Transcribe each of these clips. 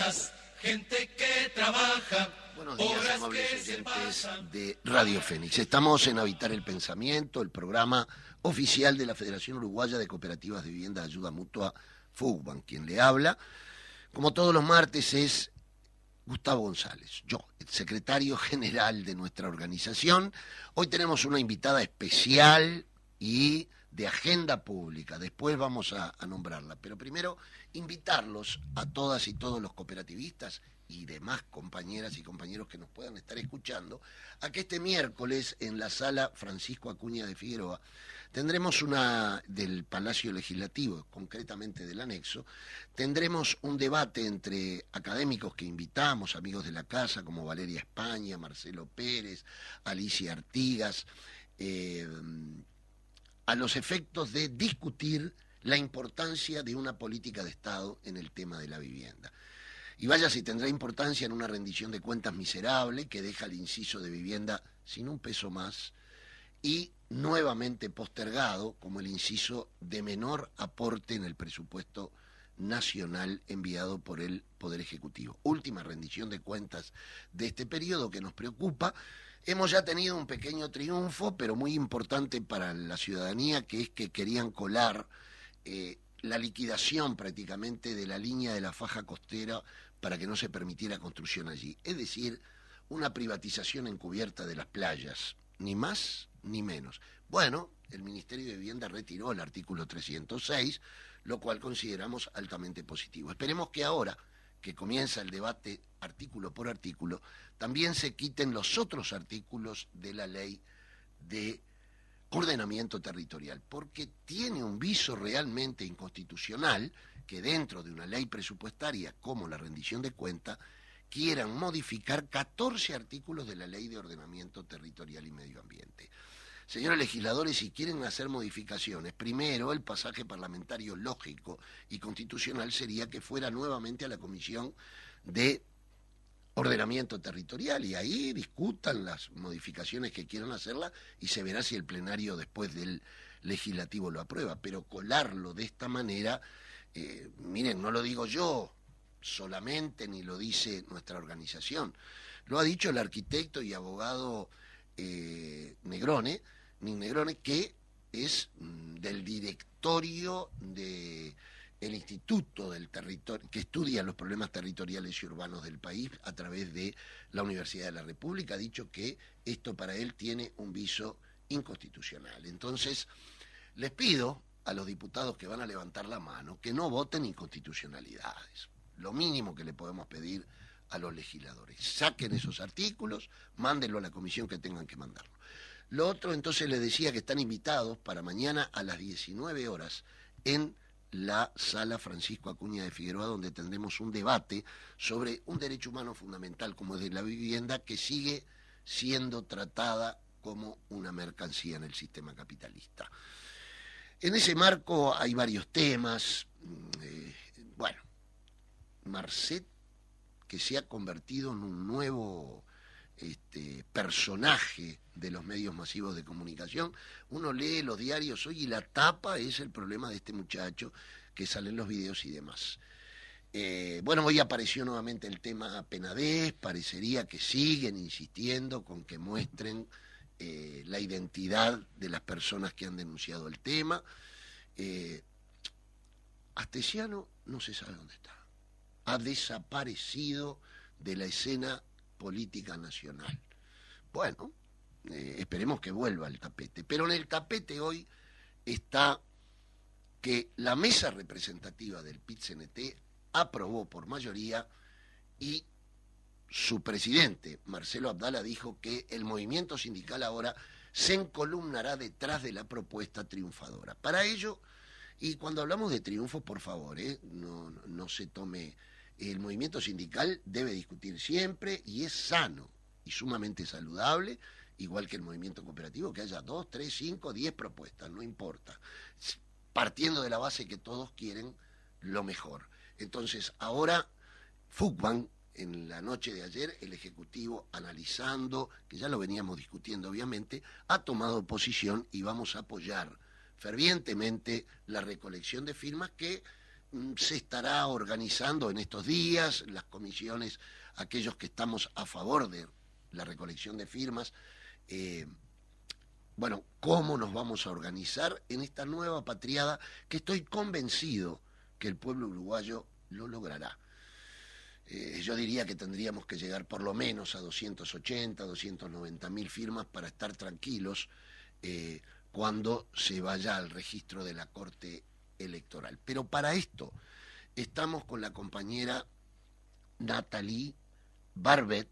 casas, gente que trabaja. Buenos días, amables oyentes de Radio Fénix. Estamos en Habitar el Pensamiento, el programa oficial de la Federación Uruguaya de Cooperativas de Vivienda de Ayuda Mutua, FUCBAN. Quien le habla, como todos los martes, es Gustavo González, yo, el secretario general de nuestra organización. Hoy tenemos una invitada especial y de agenda pública, después vamos a nombrarla, pero primero invitarlos a todas y todos los cooperativistas y demás compañeras y compañeros que nos puedan estar escuchando, a que este miércoles en la sala Francisco Acuña de Figueroa tendremos del Palacio Legislativo, concretamente del anexo, tendremos un debate entre académicos que invitamos, amigos de la casa, como Valeria España, Marcelo Pérez, Alicia Artigas, a los efectos de discutir la importancia de una política de Estado en el tema de la vivienda. Y vaya si tendrá importancia en una rendición de cuentas miserable que deja el inciso de vivienda sin un peso más y nuevamente postergado como el inciso de menor aporte en el presupuesto nacional enviado por el Poder Ejecutivo. Última rendición de cuentas de este periodo que nos preocupa. Hemos ya tenido un pequeño triunfo, pero muy importante para la ciudadanía, que es que querían colar la liquidación prácticamente de la línea de la faja costera para que no se permitiera construcción allí. Es decir, una privatización encubierta de las playas, ni más ni menos. Bueno, el Ministerio de Vivienda retiró el artículo 306, lo cual consideramos altamente positivo. Esperemos que ahora, que comienza el debate artículo por artículo, también se quiten los otros artículos de la ley de ordenamiento territorial, porque tiene un viso realmente inconstitucional que dentro de una ley presupuestaria como la rendición de cuenta quieran modificar 14 artículos de la ley de ordenamiento territorial y medio ambiente. Señores legisladores, si quieren hacer modificaciones, primero el pasaje parlamentario lógico y constitucional sería que fuera nuevamente a la Comisión de Ordenamiento Territorial y ahí discutan las modificaciones que quieran hacerlas y se verá si el plenario después del legislativo lo aprueba. Pero colarlo de esta manera, miren, no lo digo yo solamente ni lo dice nuestra organización, lo ha dicho el arquitecto y abogado Negrone, que es del directorio del Instituto del Territorio, que estudia los problemas territoriales y urbanos del país a través de la Universidad de la República, ha dicho que esto para él tiene un viso inconstitucional. Entonces, les pido a los diputados que van a levantar la mano que no voten inconstitucionalidades. Lo mínimo que le podemos pedir a los legisladores. Saquen esos artículos, mándenlo a la comisión que tengan que mandarlo. Lo otro, entonces, les decía que están invitados para mañana a las 19 horas en la sala Francisco Acuña de Figueroa, donde tendremos un debate sobre un derecho humano fundamental como es de la vivienda, que sigue siendo tratada como una mercancía en el sistema capitalista. En ese marco hay varios temas. Marcet, que se ha convertido en un nuevo personaje de los medios masivos de comunicación. Uno lee los diarios hoy y la tapa es el problema de este muchacho que sale en los videos y demás. Hoy apareció nuevamente el tema Penades, parecería que siguen insistiendo con que muestren la identidad de las personas que han denunciado el tema. Astesiano no se sabe dónde está. Ha desaparecido de la escena política nacional. Bueno, esperemos que vuelva al tapete. Pero en el tapete hoy está que la mesa representativa del PIT-CNT aprobó por mayoría y su presidente, Marcelo Abdala, dijo que el movimiento sindical ahora se encolumnará detrás de la propuesta triunfadora. Para ello, y cuando hablamos de triunfo, por favor, no se tome... El movimiento sindical debe discutir siempre y es sano y sumamente saludable, igual que el movimiento cooperativo, que haya 2, 3, 5, 10 propuestas, no importa, partiendo de la base que todos quieren lo mejor. Entonces, ahora, FUCBAN, en la noche de ayer, el Ejecutivo, analizando, que ya lo veníamos discutiendo obviamente, ha tomado posición y vamos a apoyar fervientemente la recolección de firmas que se estará organizando en estos días, las comisiones, aquellos que estamos a favor de la recolección de firmas, bueno, cómo nos vamos a organizar en esta nueva patriada que estoy convencido que el pueblo uruguayo lo logrará. Yo diría que tendríamos que llegar por lo menos a 280, 290.000 firmas para estar tranquilos cuando se vaya al registro de la Corte Electoral. Pero para esto estamos con la compañera Natalie Barbet,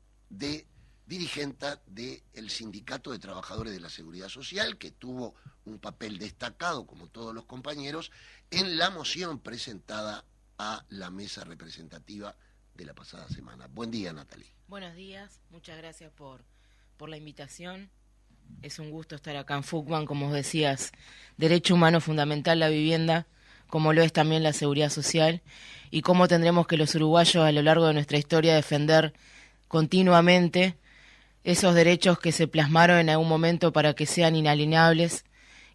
dirigente del Sindicato de Trabajadores de la Seguridad Social, que tuvo un papel destacado, como todos los compañeros, en la moción presentada a la mesa representativa de la pasada semana. Buen día, Natalie. Buenos días, muchas gracias por la invitación. Es un gusto estar acá en FUCBAN, como vos decías, derecho humano fundamental la vivienda, como lo es también la seguridad social, y cómo tendremos que los uruguayos a lo largo de nuestra historia defender continuamente esos derechos que se plasmaron en algún momento para que sean inalienables,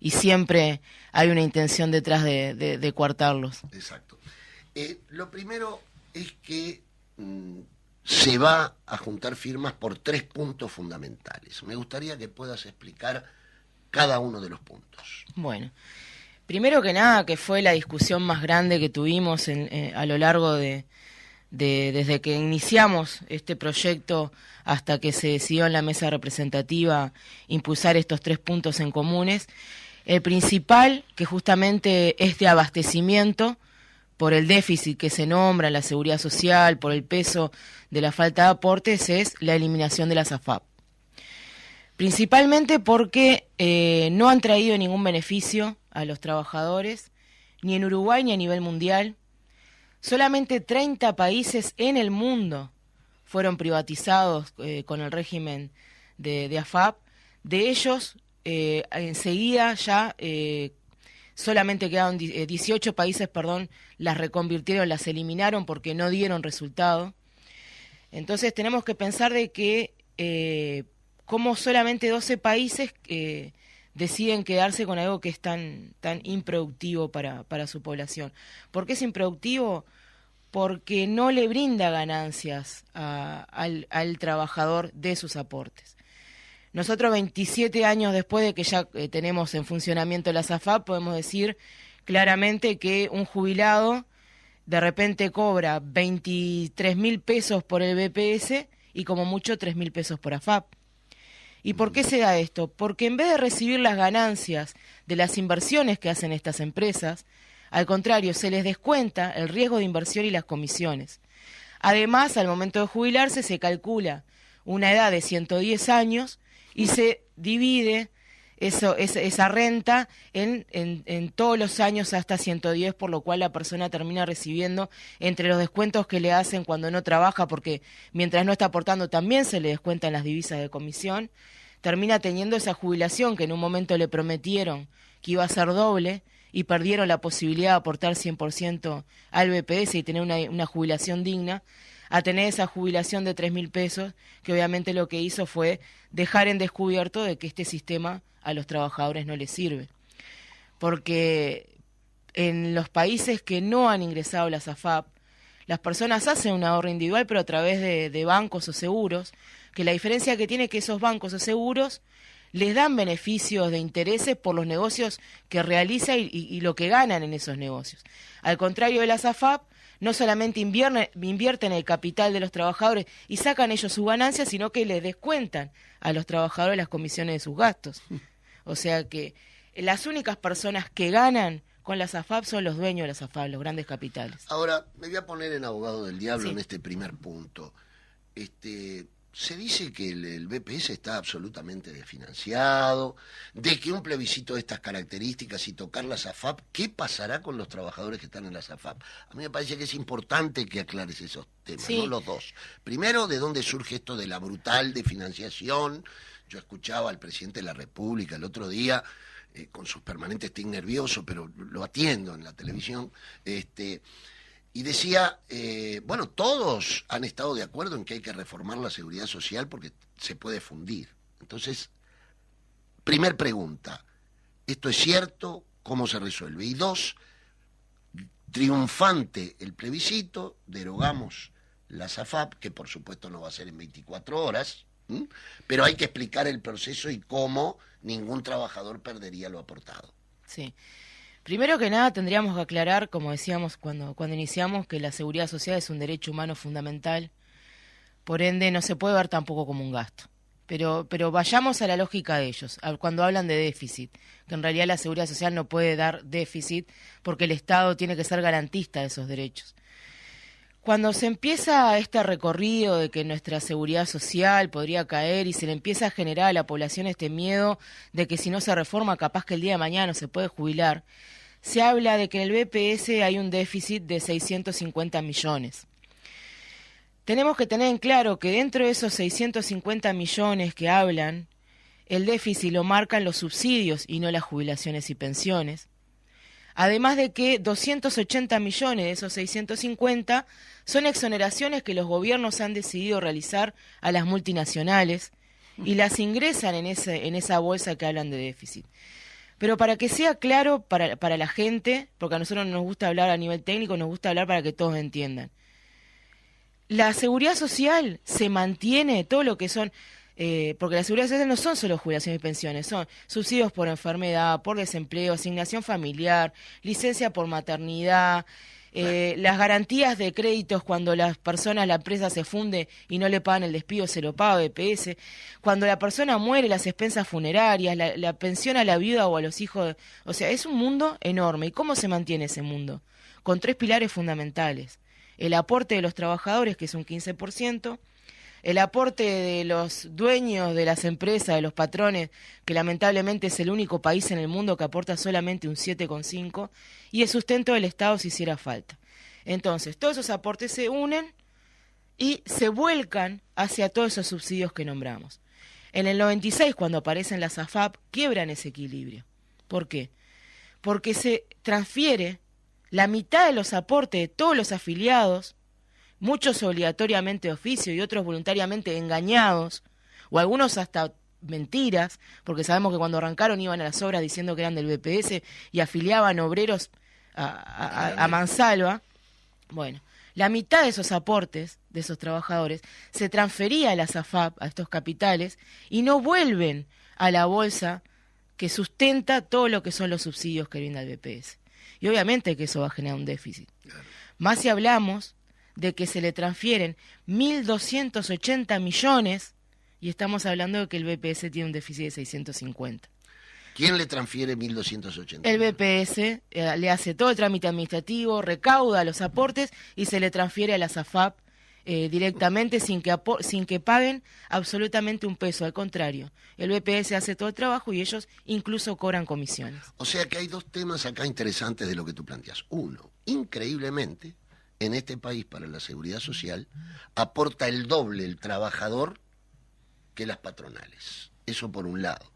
y siempre hay una intención detrás de coartarlos. Exacto. Lo primero es que se va a juntar firmas por 3 puntos fundamentales. Me gustaría que puedas explicar cada uno de los puntos. Bueno, primero que nada, que fue la discusión más grande que tuvimos a lo largo desde que iniciamos este proyecto hasta que se decidió en la mesa representativa impulsar estos 3 puntos en comunes. El principal, que justamente es de abastecimiento, por el déficit que se nombra en la seguridad social, por el peso de la falta de aportes, es la eliminación de las AFAP. Principalmente porque no han traído ningún beneficio a los trabajadores, ni en Uruguay ni a nivel mundial. Solamente 30 países en el mundo fueron privatizados con el régimen de AFAP. De ellos, enseguida ya solamente quedaron 18 países, las reconvirtieron, las eliminaron porque no dieron resultado. Entonces tenemos que pensar de que como solamente 12 países deciden quedarse con algo que es tan improductivo para su población. ¿Por qué es improductivo? Porque no le brinda ganancias al trabajador de sus aportes. Nosotros 27 años después de que ya tenemos en funcionamiento la AFAP, podemos decir claramente que un jubilado de repente cobra 23.000 pesos por el BPS y como mucho 3.000 pesos por AFAP. ¿Y por qué se da esto? Porque en vez de recibir las ganancias de las inversiones que hacen estas empresas, al contrario, se les descuenta el riesgo de inversión y las comisiones. Además, al momento de jubilarse se calcula una edad de 110 años y se divide esa renta en todos los años hasta 110, por lo cual la persona termina recibiendo entre los descuentos que le hacen cuando no trabaja, porque mientras no está aportando también se le descuentan las divisas de comisión, termina teniendo esa jubilación que en un momento le prometieron que iba a ser doble y perdieron la posibilidad de aportar 100% al BPS y tener una jubilación digna, a tener esa jubilación de 3.000 pesos, que obviamente lo que hizo fue dejar en descubierto de que este sistema a los trabajadores no les sirve. Porque en los países que no han ingresado las AFAP, las personas hacen un ahorro individual, pero a través de bancos o seguros, que la diferencia que tiene es que esos bancos o seguros les dan beneficios de intereses por los negocios que realizan y lo que ganan en esos negocios. Al contrario de las AFAP, no solamente invierten el capital de los trabajadores y sacan ellos sus ganancias, sino que les descuentan a los trabajadores las comisiones de sus gastos. O sea que las únicas personas que ganan con las AFAP son los dueños de las AFAP, los grandes capitales. Ahora, me voy a poner en abogado del diablo Sí. en este primer punto. Se dice que el BPS está absolutamente desfinanciado, de que un plebiscito de estas características y tocar las AFAP, ¿qué pasará con los trabajadores que están en las AFAP? A mí me parece que es importante que aclares esos temas, Sí. ¿no? Los dos. Primero, ¿de dónde surge esto de la brutal desfinanciación? Yo escuchaba al presidente de la República el otro día, con sus permanentes tic nervioso, pero lo atiendo en la televisión, y decía, bueno, todos han estado de acuerdo en que hay que reformar la seguridad social porque se puede fundir. Entonces, primer pregunta, ¿esto es cierto? ¿Cómo se resuelve? Y dos, triunfante el plebiscito, derogamos la SAFAP, que por supuesto no va a ser en 24 horas, ¿m? Pero hay que explicar el proceso y cómo ningún trabajador perdería lo aportado. Sí. Primero que nada tendríamos que aclarar, como decíamos cuando iniciamos, que la seguridad social es un derecho humano fundamental, por ende no se puede ver tampoco como un gasto. Pero vayamos a la lógica de ellos, cuando hablan de déficit, que en realidad la seguridad social no puede dar déficit porque el Estado tiene que ser garantista de esos derechos. Cuando se empieza este recorrido de que nuestra seguridad social podría caer y se le empieza a generar a la población este miedo de que si no se reforma capaz que el día de mañana no se puede jubilar, se habla de que en el BPS hay un déficit de 650 millones. Tenemos que tener en claro que dentro de esos 650 millones que hablan, el déficit lo marcan los subsidios y no las jubilaciones y pensiones. Además de que 280 millones de esos 650 son exoneraciones que los gobiernos han decidido realizar a las multinacionales y las ingresan en esa bolsa que hablan de déficit. Pero para que sea claro para la gente, porque a nosotros no nos gusta hablar a nivel técnico, nos gusta hablar para que todos entiendan. La seguridad social se mantiene, todo lo que son, porque la seguridad social no son solo jubilaciones y pensiones, son subsidios por enfermedad, por desempleo, asignación familiar, licencia por maternidad, las garantías de créditos cuando la empresa se funde y no le pagan el despido, se lo paga BPS, cuando la persona muere, las expensas funerarias, la pensión a la viuda o a los hijos, o sea, es un mundo enorme. ¿Y cómo se mantiene ese mundo? Con 3 pilares fundamentales. El aporte de los trabajadores, que es un 15%, el aporte de los dueños de las empresas, de los patrones, que lamentablemente es el único país en el mundo que aporta solamente un 7,5%, y el sustento del Estado si hiciera falta. Entonces, todos esos aportes se unen y se vuelcan hacia todos esos subsidios que nombramos. En el 96, cuando aparecen las AFAP, quiebran ese equilibrio. ¿Por qué? Porque se transfiere la mitad de los aportes de todos los afiliados, muchos obligatoriamente de oficio y otros voluntariamente engañados, o algunos hasta mentiras, porque sabemos que cuando arrancaron iban a las obras diciendo que eran del BPS y afiliaban obreros a mansalva. Bueno, la mitad de esos aportes de esos trabajadores se transfería a las AFAP, a estos capitales, y no vuelven a la bolsa que sustenta todo lo que son los subsidios que brinda el BPS. Y obviamente que eso va a generar un déficit. Claro. Más si hablamos de que se le transfieren 1.280 millones y estamos hablando de que el BPS tiene un déficit de 650. ¿Quién le transfiere 1.280? El BPS le hace todo el trámite administrativo, recauda los aportes y se le transfiere a las AFAP directamente sin que paguen absolutamente un peso. Al contrario, el BPS hace todo el trabajo y ellos incluso cobran comisiones. O sea que hay 2 temas acá interesantes de lo que tú planteas. Uno, increíblemente, en este país para la seguridad social aporta el doble el trabajador que las patronales. Eso por un lado.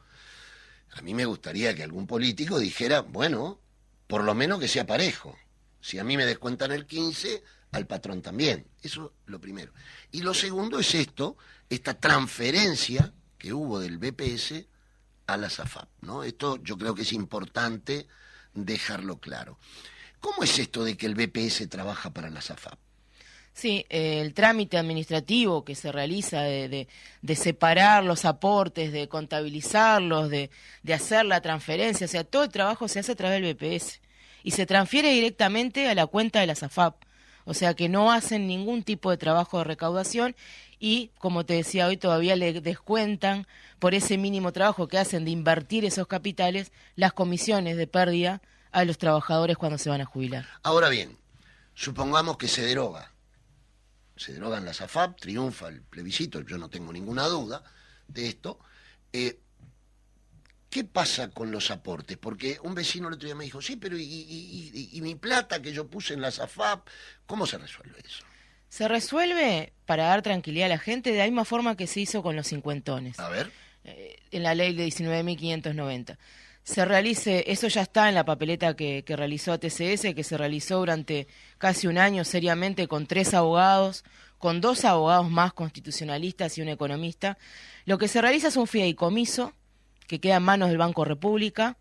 A mí me gustaría que algún político dijera, bueno, por lo menos que sea parejo. Si a mí me descuentan el 15%, al patrón también. Eso lo primero. Y lo segundo es esta transferencia que hubo del BPS a la SAFAP, ¿no? Esto yo creo que es importante dejarlo claro. ¿Cómo es esto de que el BPS trabaja para la SAFAP? Sí, el trámite administrativo que se realiza de separar los aportes, de contabilizarlos, de hacer la transferencia, o sea, todo el trabajo se hace a través del BPS y se transfiere directamente a la cuenta de la SAFAP. O sea que no hacen ningún tipo de trabajo de recaudación y, como te decía hoy, todavía le descuentan por ese mínimo trabajo que hacen de invertir esos capitales las comisiones de pérdida a los trabajadores cuando se van a jubilar. Ahora bien, supongamos que se derogan las AFAP, triunfa el plebiscito, yo no tengo ninguna duda de esto. ¿Qué pasa con los aportes? Porque un vecino el otro día me dijo, sí, pero ¿y mi plata que yo puse en las AFAP? ¿Cómo se resuelve eso? Se resuelve, para dar tranquilidad a la gente, de la misma forma que se hizo con los cincuentones. A ver. En la ley de 19.590. Se realice, eso ya está en la papeleta que realizó ATCS, que se realizó durante casi un año seriamente con 3 abogados, con 2 abogados más constitucionalistas y un economista. Lo que se realiza es un fideicomiso que queda en manos del Banco República,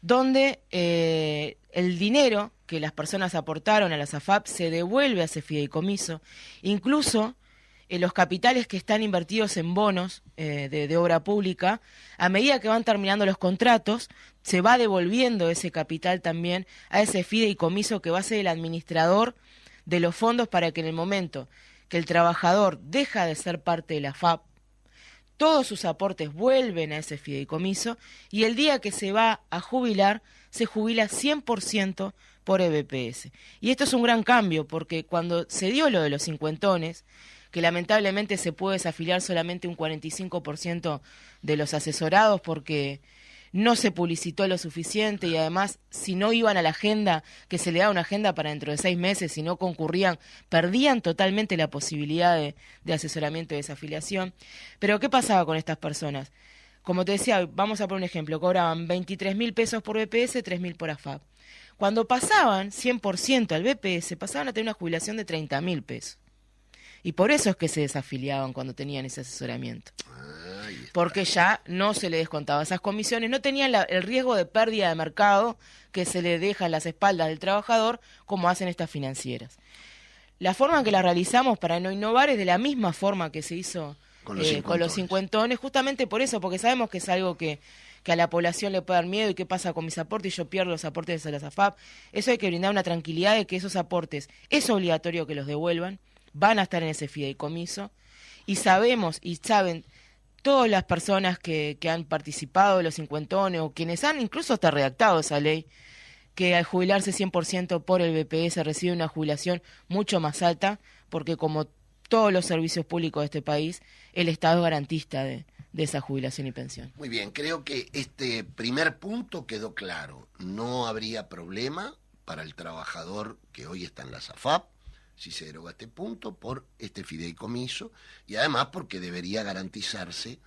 donde el dinero que las personas aportaron a las AFAP se devuelve a ese fideicomiso. Incluso los capitales que están invertidos en bonos de obra pública, a medida que van terminando los contratos, se va devolviendo ese capital también a ese fideicomiso que va a ser el administrador de los fondos, para que en el momento que el trabajador deja de ser parte de la AFAP, todos sus aportes vuelven a ese fideicomiso, y el día que se va a jubilar, se jubila 100% por EBPS. Y esto es un gran cambio, porque cuando se dio lo de los cincuentones, que lamentablemente se puede desafiliar solamente un 45% de los asesorados porque no se publicitó lo suficiente, y además si no iban a la agenda, que se le da una agenda para dentro de 6 meses, si no concurrían, perdían totalmente la posibilidad de asesoramiento y desafiliación. Pero ¿qué pasaba con estas personas? Como te decía, vamos a poner un ejemplo, cobraban 23.000 pesos por BPS, 3.000 por AFAP. Cuando pasaban 100% al BPS, pasaban a tener una jubilación de 30.000 pesos. Y por eso es que se desafiliaban cuando tenían ese asesoramiento. Porque ya no se le descontaba esas comisiones, no tenían el riesgo de pérdida de mercado que se le deja en las espaldas del trabajador, como hacen estas financieras. La forma en que la realizamos para no innovar es de la misma forma que se hizo con los cincuentones, justamente por eso, porque sabemos que es algo que a la población le puede dar miedo, y qué pasa con mis aportes, y yo pierdo los aportes de las AFAP. Eso hay que brindar una tranquilidad de que esos aportes es obligatorio que los devuelvan, van a estar en ese fideicomiso, y sabemos y saben todas las personas que han participado de los cincuentones, o quienes han incluso hasta redactado esa ley, que al jubilarse 100% por el BPS recibe una jubilación mucho más alta, porque como todos los servicios públicos de este país, el Estado es garantista de esa jubilación y pensión. Muy bien, creo que este primer punto quedó claro. No habría problema para el trabajador que hoy está en la AFAP, si se deroga este punto, por este fideicomiso, y además porque debería garantizarse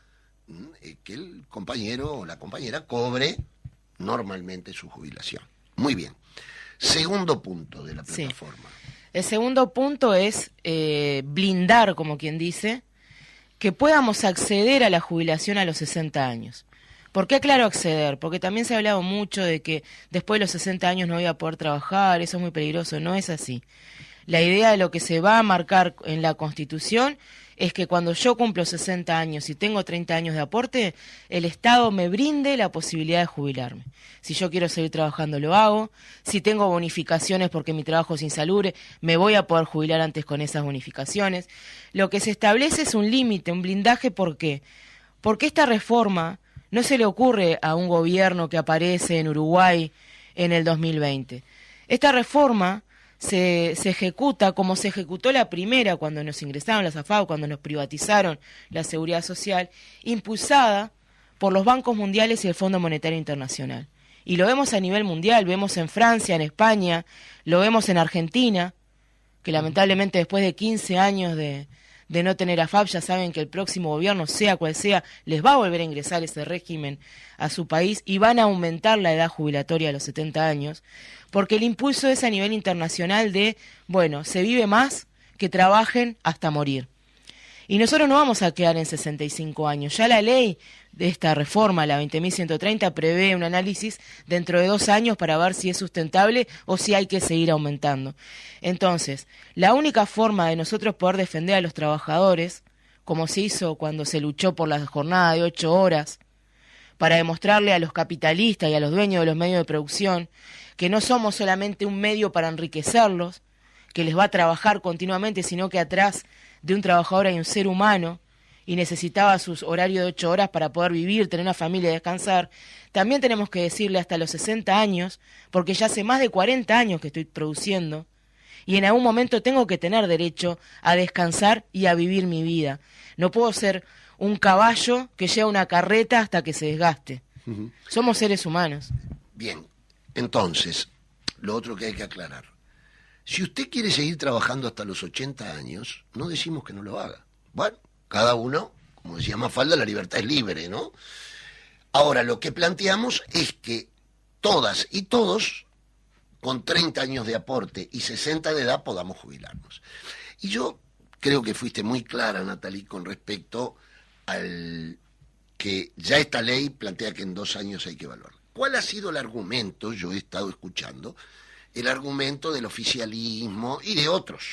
que el compañero o la compañera cobre normalmente su jubilación. Muy bien. Segundo punto de la plataforma. Sí. El segundo punto es blindar, como quien dice, que podamos acceder a la jubilación a los 60 años. ¿Por qué aclaro acceder? Porque también se ha hablado mucho de que después de los 60 años no voy a poder trabajar, eso es muy peligroso. No es así. La idea de lo que se va a marcar en la Constitución es que cuando yo cumplo 60 años y tengo 30 años de aporte, el Estado me brinde la posibilidad de jubilarme. Si yo quiero seguir trabajando, lo hago. Si tengo bonificaciones porque mi trabajo es insalubre, me voy a poder jubilar antes con esas bonificaciones. Lo que se establece es un límite, un blindaje. ¿Por qué? Porque esta reforma no se le ocurre a un gobierno que aparece en Uruguay en el 2020. Esta reforma se ejecuta como se ejecutó la primera, cuando nos ingresaron las AFAP, cuando nos privatizaron la seguridad social, impulsada por los bancos mundiales y el Fondo Monetario Internacional. Y lo vemos a nivel mundial, vemos en Francia, en España, lo vemos en Argentina, que lamentablemente después de 15 años de no tener AFAP, ya saben que el próximo gobierno, sea cual sea, les va a volver a ingresar ese régimen a su país, y van a aumentar la edad jubilatoria a los 70 años, porque el impulso es a nivel internacional de, bueno, se vive más, que trabajen hasta morir. Y nosotros no vamos a quedar en 65 años. Ya la ley de esta reforma, la 20.130, prevé un análisis dentro de 2 años para ver si es sustentable o si hay que seguir aumentando. Entonces, la única forma de nosotros poder defender a los trabajadores, como se hizo cuando se luchó por la jornada de 8 horas, para demostrarle a los capitalistas y a los dueños de los medios de producción que no somos solamente un medio para enriquecerlos, que les va a trabajar continuamente, sino que atrás de un trabajador hay un ser humano y necesitaba sus horarios de 8 horas para poder vivir, tener una familia y descansar. También tenemos que decirle hasta los 60 años, porque ya hace más de 40 años que estoy produciendo, y en algún momento tengo que tener derecho a descansar y a vivir mi vida. No puedo ser un caballo que lleva una carreta hasta que se desgaste. Somos seres humanos. Bien, entonces, lo otro que hay que aclarar. Si usted quiere seguir trabajando hasta los 80 años, no decimos que no lo haga. Bueno, cada uno, como decía Mafalda, la libertad es libre, ¿no? Ahora, lo que planteamos es que todas y todos, con 30 años de aporte y 60 de edad, podamos jubilarnos. Y yo creo que fuiste muy clara, Natalie, con respecto al que ya esta ley plantea que en 2 años hay que evaluar. ¿Cuál ha sido el argumento? Yo he estado escuchando el argumento del oficialismo y de otros,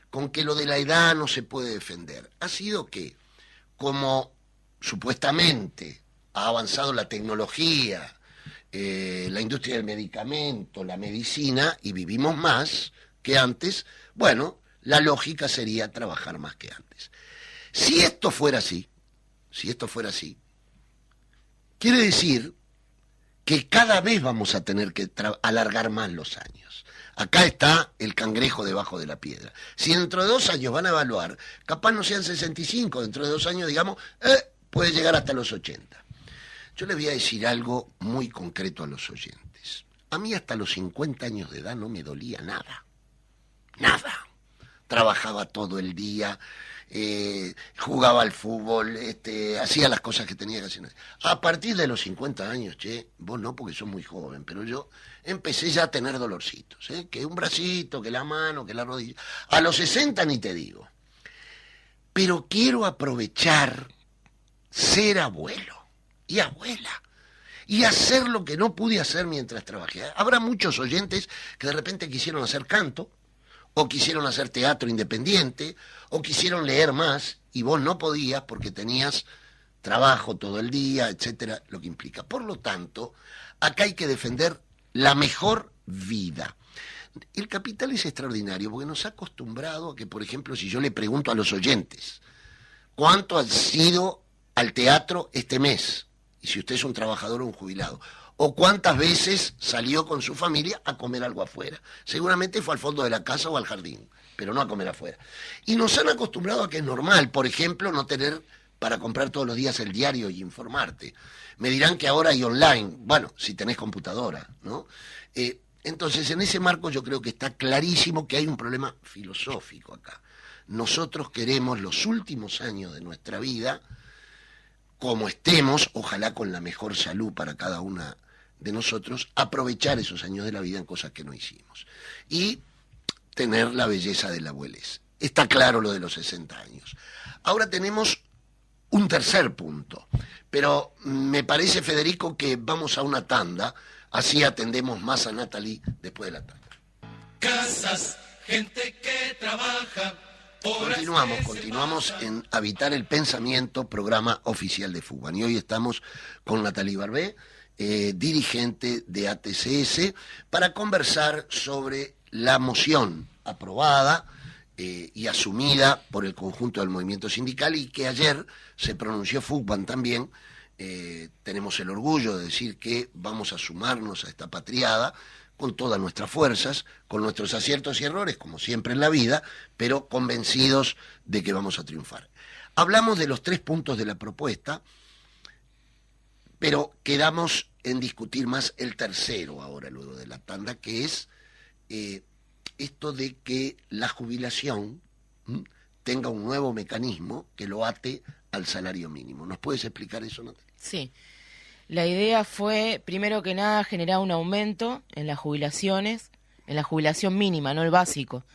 con que lo de la edad no se puede defender. Ha sido que, como supuestamente ha avanzado la tecnología, la industria del medicamento, la medicina, y vivimos más que antes, bueno, la lógica sería trabajar más que antes. Si esto fuera así, quiere decir que cada vez vamos a tener que alargar más los años. Acá está el cangrejo debajo de la piedra. Si dentro de 2 años van a evaluar, capaz no sean 65, dentro de 2 años, digamos, puede llegar hasta los 80. Yo les voy a decir algo muy concreto a los oyentes. A mí hasta los 50 años de edad no me dolía nada. Nada. Trabajaba todo el día, jugaba al fútbol, hacía las cosas que tenía que hacer. A partir de los 50 años, vos no, porque sos muy joven, pero yo empecé ya a tener dolorcitos, que un bracito, que la mano, que la rodilla. A los 60 ni te digo. Pero quiero aprovechar ser abuelo y abuela y hacer lo que no pude hacer mientras trabajé. Habrá muchos oyentes que de repente quisieron hacer canto, o quisieron hacer teatro independiente, o quisieron leer más, y vos no podías porque tenías trabajo todo el día, etcétera, lo que implica. Por lo tanto, acá hay que defender la mejor vida. El capital es extraordinario porque nos ha acostumbrado a que, por ejemplo, si yo le pregunto a los oyentes, ¿cuánto ha sido al teatro este mes? Y si usted es un trabajador o un jubilado, o cuántas veces salió con su familia a comer algo afuera. Seguramente fue al fondo de la casa o al jardín, pero no a comer afuera. Y nos han acostumbrado a que es normal, por ejemplo, no tener para comprar todos los días el diario y informarte. Me dirán que ahora hay online, bueno, si tenés computadora, ¿no? Entonces, en ese marco yo creo que está clarísimo que hay un problema filosófico acá. Nosotros queremos los últimos años de nuestra vida, como estemos, ojalá con la mejor salud para cada una de nosotros, aprovechar esos años de la vida en cosas que no hicimos. Y tener la belleza de la abuelez. Está claro lo de los 60 años. Ahora tenemos un tercer punto, pero me parece, Federico, que vamos a una tanda, así atendemos más a Natalie después de la tanda. Casas, gente que trabaja. Continuamos en Habitar el Pensamiento, programa oficial de FUBAN. Y hoy estamos con Natalie Barbé, dirigente de ATCS, para conversar sobre la moción aprobada y asumida por el conjunto del movimiento sindical y que ayer se pronunció FUBAN también. Tenemos el orgullo de decir que vamos a sumarnos a esta patriada con todas nuestras fuerzas, con nuestros aciertos y errores, como siempre en la vida, pero convencidos de que vamos a triunfar. Hablamos de los 3 puntos de la propuesta, pero quedamos en discutir más el tercero ahora, luego de la tanda, que es esto de que la jubilación tenga un nuevo mecanismo que lo ate al salario mínimo. ¿Nos puedes explicar eso, Natalia? Sí. La idea fue, primero que nada, generar un aumento en las jubilaciones, en la jubilación mínima, no el básico,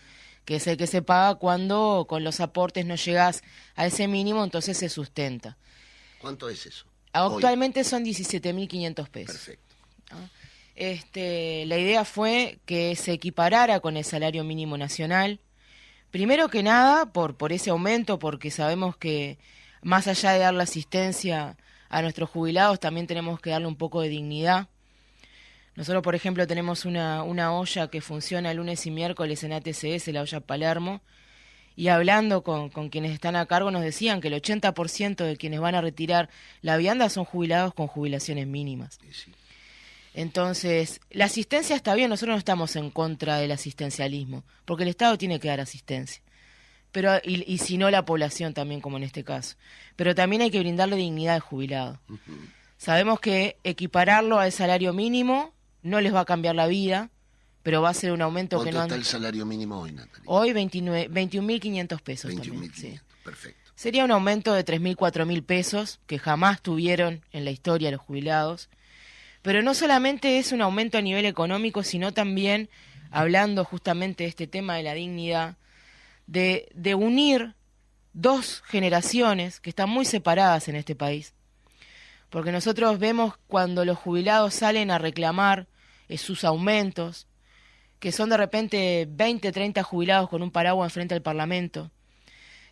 que es el que se paga cuando con los aportes no llegás a ese mínimo, entonces se sustenta. ¿Cuánto es eso? Actualmente son 17.500 pesos. Perfecto. La idea fue que se equiparara con el salario mínimo nacional. Primero que nada, por ese aumento, porque sabemos que más allá de dar la asistencia a nuestros jubilados, también tenemos que darle un poco de dignidad. Nosotros, por ejemplo, tenemos una olla que funciona lunes y miércoles en ATCS, la olla Palermo, y hablando con quienes están a cargo nos decían que el 80% de quienes van a retirar la vianda son jubilados con jubilaciones mínimas. Sí. Entonces, la asistencia está bien, nosotros no estamos en contra del asistencialismo, porque el Estado tiene que dar asistencia. Pero y si no la población también, como en este caso. Pero también hay que brindarle dignidad al jubilado. Sabemos que equipararlo al salario mínimo no les va a cambiar la vida, pero va a ser un aumento que no... ¿Cuánto está el salario mínimo hoy, Natalia? Hoy 21.500 pesos. 21.500, sí. Perfecto. Sería un aumento de 3.000, 4.000 pesos que jamás tuvieron en la historia los jubilados. Pero no solamente es un aumento a nivel económico, sino también, hablando justamente de este tema de la dignidad, de unir 2 generaciones que están muy separadas en este país. Porque nosotros vemos cuando los jubilados salen a reclamar sus aumentos, que son de repente 20, 30 jubilados con un paraguas enfrente al Parlamento.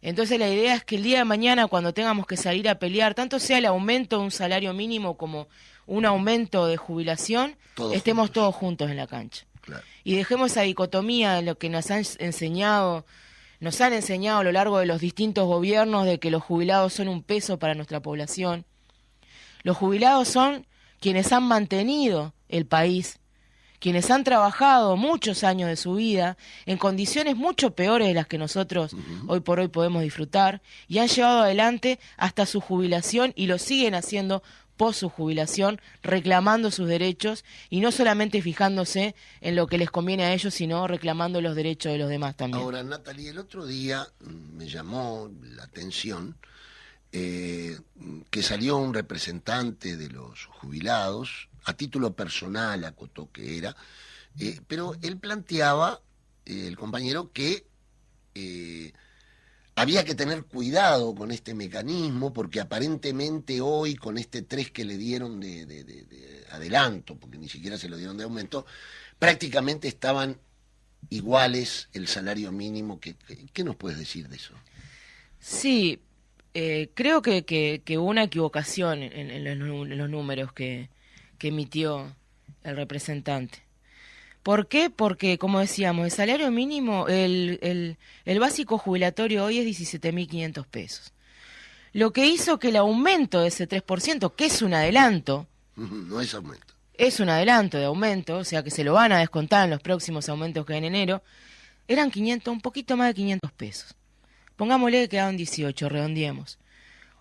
Entonces la idea es que el día de mañana, cuando tengamos que salir a pelear, tanto sea el aumento de un salario mínimo como un aumento de jubilación, estemos todos juntos en la cancha. Claro. Y dejemos esa dicotomía de lo que nos han enseñado a lo largo de los distintos gobiernos, de que los jubilados son un peso para nuestra población. Los jubilados son quienes han mantenido el país, quienes han trabajado muchos años de su vida en condiciones mucho peores de las que nosotros hoy por hoy podemos disfrutar, y han llevado adelante hasta su jubilación y lo siguen haciendo post su jubilación, reclamando sus derechos y no solamente fijándose en lo que les conviene a ellos, sino reclamando los derechos de los demás también. Ahora, Natalie, el otro día me llamó la atención que salió un representante de los jubilados, a título personal acotó que era, pero él planteaba, el compañero, que había que tener cuidado con este mecanismo, porque aparentemente hoy, con este 3 que le dieron de adelanto, porque ni siquiera se lo dieron de aumento, prácticamente estaban iguales el salario mínimo. ¿Qué nos puedes decir de eso? Sí, creo que hubo una equivocación en los números que emitió el representante. ¿Por qué? Porque, como decíamos, el salario mínimo, el básico jubilatorio hoy es 17.500 pesos. Lo que hizo que el aumento de ese 3%, que es un adelanto... No es aumento. Es un adelanto de aumento, o sea que se lo van a descontar en los próximos aumentos que hay en enero, eran 500, un poquito más de 500 pesos. Pongámosle que quedaron 18, redondeemos.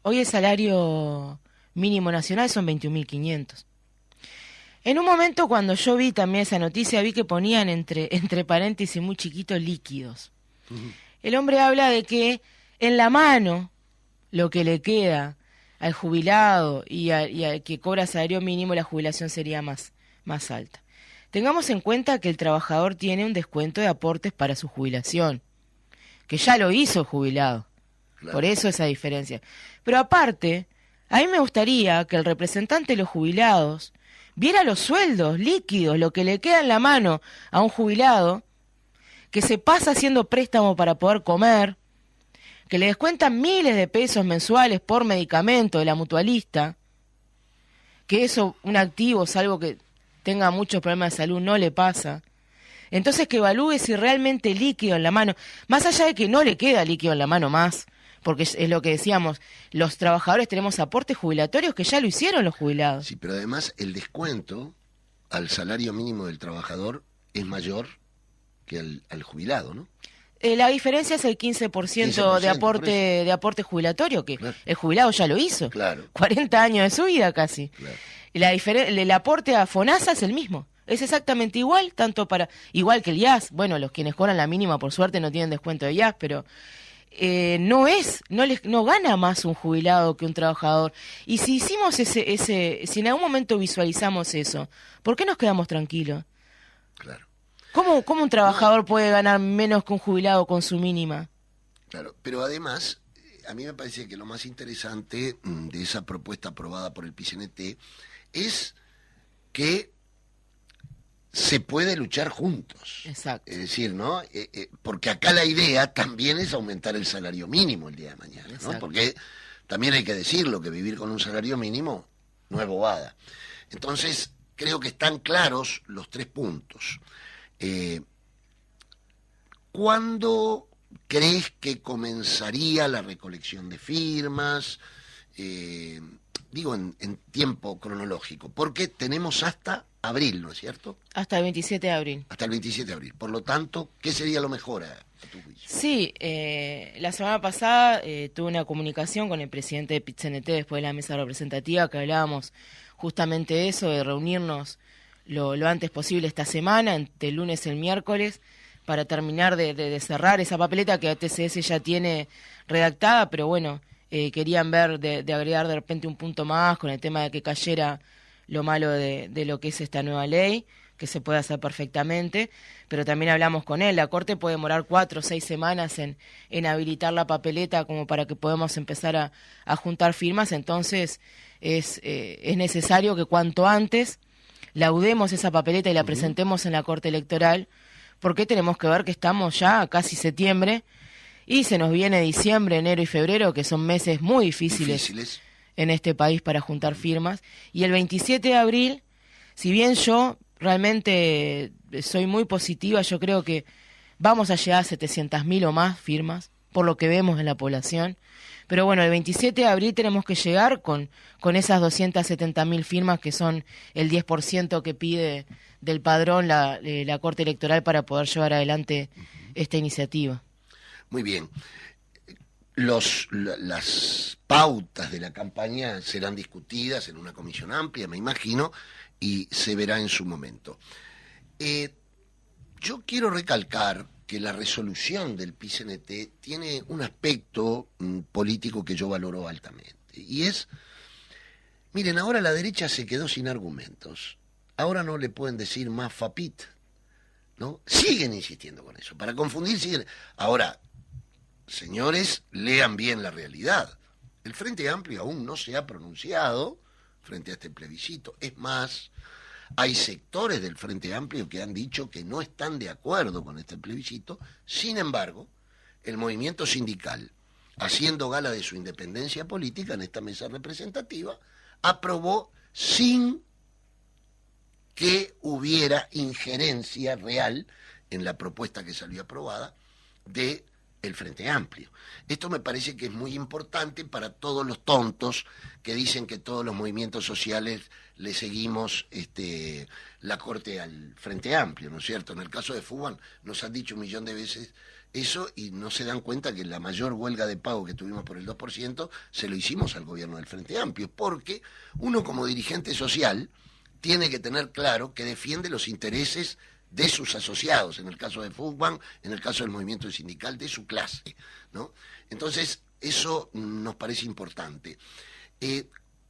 Hoy el salario mínimo nacional son 21.500. En un momento, cuando yo vi también esa noticia, vi que ponían entre paréntesis muy chiquitos líquidos. El hombre habla de que en la mano lo que le queda al jubilado y al que cobra salario mínimo, la jubilación sería más alta. Tengamos en cuenta que el trabajador tiene un descuento de aportes para su jubilación, que ya lo hizo el jubilado. Claro. Por eso esa diferencia. Pero aparte, a mí me gustaría que el representante de los jubilados viera los sueldos líquidos, lo que le queda en la mano a un jubilado, que se pasa haciendo préstamo para poder comer, que le descuentan miles de pesos mensuales por medicamento de la mutualista, que eso, un activo, salvo que tenga muchos problemas de salud, no le pasa. Entonces que evalúe si realmente líquido en la mano, más allá de que no le queda líquido en la mano más, porque es lo que decíamos, los trabajadores tenemos aportes jubilatorios que ya lo hicieron los jubilados. Sí, pero además el descuento al salario mínimo del trabajador es mayor que al jubilado, ¿no? La diferencia es el 15% de aporte jubilatorio, que claro, el jubilado ya lo hizo. Claro. 40 años de su vida casi. Claro. El aporte a FONASA es el mismo. Es exactamente igual, igual que el IAS. Bueno, los quienes cobran la mínima, por suerte, no tienen descuento de IAS, pero... no gana más un jubilado que un trabajador. Y si hicimos si en algún momento visualizamos eso, ¿por qué nos quedamos tranquilos? Claro. ¿Cómo un trabajador puede ganar menos que un jubilado con su mínima? Claro, pero además, a mí me parece que lo más interesante de esa propuesta aprobada por el PCNT es que se puede luchar juntos. Exacto. Es decir, ¿no? Porque acá la idea también es aumentar el salario mínimo el día de mañana, ¿no? Exacto. Porque también hay que decirlo, que vivir con un salario mínimo no es bobada. Entonces, creo que están claros los 3 puntos. ¿Cuándo crees que comenzaría la recolección de firmas? Digo, en tiempo cronológico, porque tenemos hasta abril, ¿no es cierto? Hasta el 27 de abril. Hasta el 27 de abril. Por lo tanto, ¿qué sería lo mejor a tu juicio? Sí, la semana pasada tuve una comunicación con el presidente de PIT-CNT después de la mesa representativa, que hablábamos justamente de eso, de reunirnos lo antes posible esta semana, entre el lunes y el miércoles, para terminar de cerrar esa papeleta que TCS ya tiene redactada, pero bueno, querían ver de agregar de repente un punto más con el tema de que cayera lo malo de lo que es esta nueva ley, que se puede hacer perfectamente, pero también hablamos con él, la Corte puede demorar 4 o 6 semanas en habilitar la papeleta como para que podamos empezar a juntar firmas, entonces es necesario que cuanto antes laudemos esa papeleta y la presentemos en la Corte Electoral, porque tenemos que ver que estamos ya casi septiembre y se nos viene diciembre, enero y febrero, que son meses muy difíciles en este país para juntar firmas. Y el 27 de abril, si bien yo realmente soy muy positiva, yo creo que vamos a llegar a 700.000 o más firmas, por lo que vemos en la población. Pero bueno, el 27 de abril tenemos que llegar con esas 270.000 firmas, que son el 10% que pide del padrón la Corte Electoral para poder llevar adelante esta iniciativa. Muy bien. Las pautas de la campaña serán discutidas en una comisión amplia, me imagino, y se verá en su momento. Yo quiero recalcar que la resolución del PIT-CNT tiene un aspecto político que yo valoro altamente. Y es, miren, ahora la derecha se quedó sin argumentos. Ahora no le pueden decir más FAPIT, ¿no? Siguen insistiendo con eso. Para confundir, siguen. Ahora, señores, lean bien la realidad. El Frente Amplio aún no se ha pronunciado frente a este plebiscito. Es más, hay sectores del Frente Amplio que han dicho que no están de acuerdo con este plebiscito. Sin embargo, el movimiento sindical, haciendo gala de su independencia política en esta mesa representativa, aprobó sin que hubiera injerencia real en la propuesta que salió aprobada de el Frente Amplio. Esto me parece que es muy importante para todos los tontos que dicen que todos los movimientos sociales le seguimos la corte al Frente Amplio, ¿no es cierto? En el caso de Fuban nos han dicho 1.000.000 de veces eso y no se dan cuenta que la mayor huelga de pago que tuvimos por el 2% se lo hicimos al gobierno del Frente Amplio, porque uno como dirigente social tiene que tener claro que defiende los intereses de sus asociados, en el caso de Fuban, en el caso del movimiento sindical, de su clase, ¿no? Entonces, eso nos parece importante.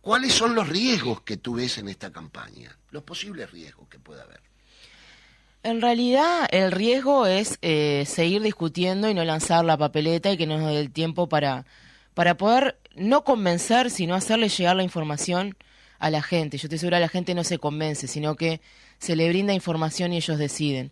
¿Cuáles son los riesgos que tú ves en esta campaña? Los posibles riesgos que pueda haber. En realidad, el riesgo es seguir discutiendo y no lanzar la papeleta y que nos dé el tiempo para poder no convencer, sino hacerle llegar la información a la gente. Yo estoy segura que la gente no se convence, sino que se le brinda información y ellos deciden.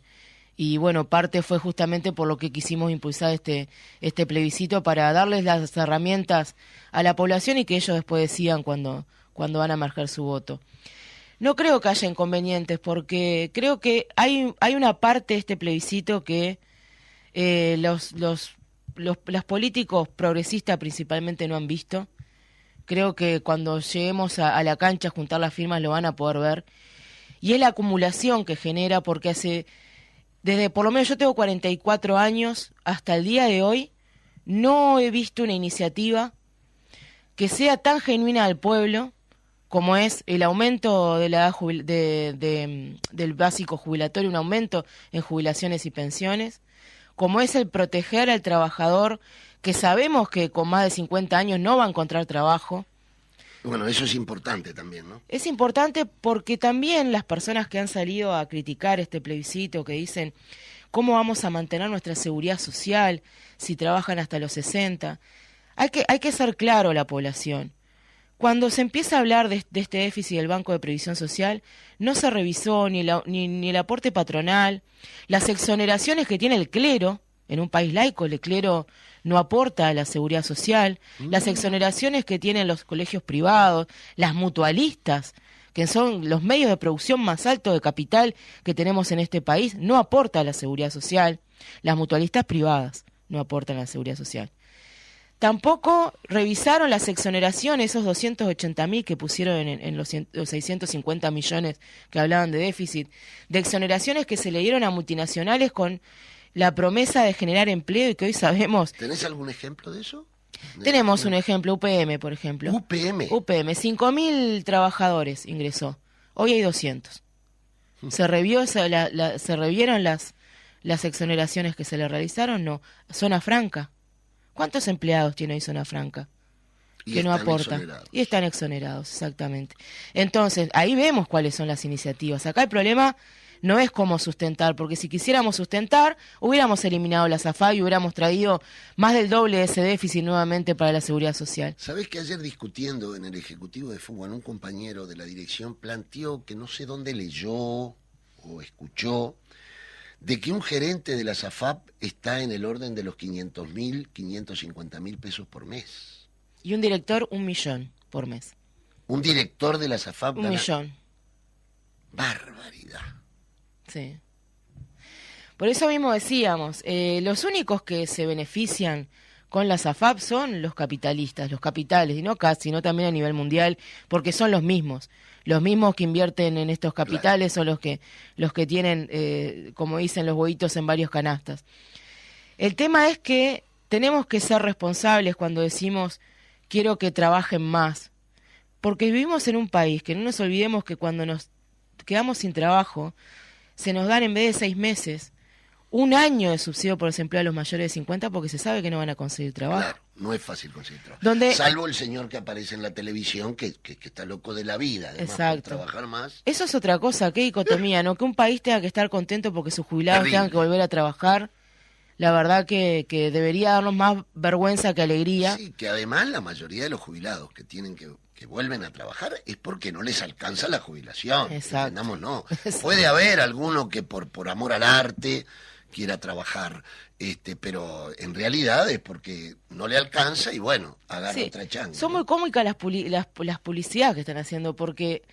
Y bueno, parte fue justamente por lo que quisimos impulsar este plebiscito, para darles las herramientas a la población y que ellos después decidan cuando van a emerger su voto. No creo que haya inconvenientes, porque creo que hay una parte de este plebiscito que los políticos progresistas principalmente no han visto. Creo que cuando lleguemos a la cancha a juntar las firmas lo van a poder ver. Y es la acumulación que genera, porque desde por lo menos yo tengo 44 años, hasta el día de hoy, no he visto una iniciativa que sea tan genuina al pueblo como es el aumento de la edad del básico jubilatorio, un aumento en jubilaciones y pensiones, como es el proteger al trabajador, que sabemos que con más de 50 años no va a encontrar trabajo. Bueno, eso es importante también, ¿no? Es importante porque también las personas que han salido a criticar este plebiscito, que dicen cómo vamos a mantener nuestra seguridad social si trabajan hasta los 60, hay que ser claro a la población. Cuando se empieza a hablar de este déficit del Banco de Previsión Social, no se revisó ni el aporte patronal, las exoneraciones que tiene el clero. En un país laico, el clero no aporta a la seguridad social, las exoneraciones que tienen los colegios privados, las mutualistas, que son los medios de producción más altos de capital que tenemos en este país, no aporta a la seguridad social, las mutualistas privadas no aportan a la seguridad social. Tampoco revisaron las exoneraciones, esos 280.000 que pusieron en los 650 millones que hablaban de déficit, de exoneraciones que se le dieron a multinacionales con la promesa de generar empleo y que hoy sabemos... ¿Tenés algún ejemplo de eso? Tenemos un ejemplo, UPM, por ejemplo. UPM. 5.000 trabajadores ingresó. Hoy hay 200. ¿Se revieron las exoneraciones que se le realizaron? No. Zona Franca. ¿Cuántos empleados tiene hoy Zona Franca? Que no aportan. Y están exonerados, exactamente. Entonces, ahí vemos cuáles son las iniciativas. Acá el problema no es cómo sustentar, porque si quisiéramos sustentar, hubiéramos eliminado la SAFAP y hubiéramos traído más del doble de ese déficit nuevamente para la seguridad social. ¿Sabés que ayer discutiendo en el Ejecutivo de Fútbol, un compañero de la dirección planteó que no sé dónde leyó o escuchó de que un gerente de la SAFAP está en el orden de los 500.000, 550.000 pesos por mes? Y un director, 1 millón por mes. Un director de la SAFAP 1 millón. Barbaridad. Sí. Por eso mismo decíamos, los únicos que se benefician con la SAFAP son los capitalistas, los capitales, y no casi, sino también a nivel mundial, porque son los mismos que invierten en estos capitales, claro. Son los que tienen, como dicen, los huevitos en varios canastas. El tema es que tenemos que ser responsables cuando decimos quiero que trabajen más, porque vivimos en un país que no nos olvidemos que cuando nos quedamos sin trabajo, se nos dan en vez de 6 meses, 1 año de subsidio por desempleo a los mayores de 50 porque se sabe que no van a conseguir trabajo. Claro, no es fácil conseguir trabajo. Donde... Salvo el señor que aparece en la televisión que está loco de la vida, además, exacto. Por trabajar más. Eso es otra cosa, qué dicotomía, ¿no? Que un país tenga que estar contento porque sus jubilados Terrible. tengan que volver a trabajar. La verdad que debería darnos más vergüenza que alegría. Sí, que además la mayoría de los jubilados que tienen que vuelven a trabajar es porque no les alcanza la jubilación. Exacto. Entendamos, no. Exacto. Puede haber alguno que por amor al arte quiera trabajar, pero en realidad es porque no le alcanza y bueno, agarra sí. otra changa. Son muy cómicas las publicidades que están haciendo, porque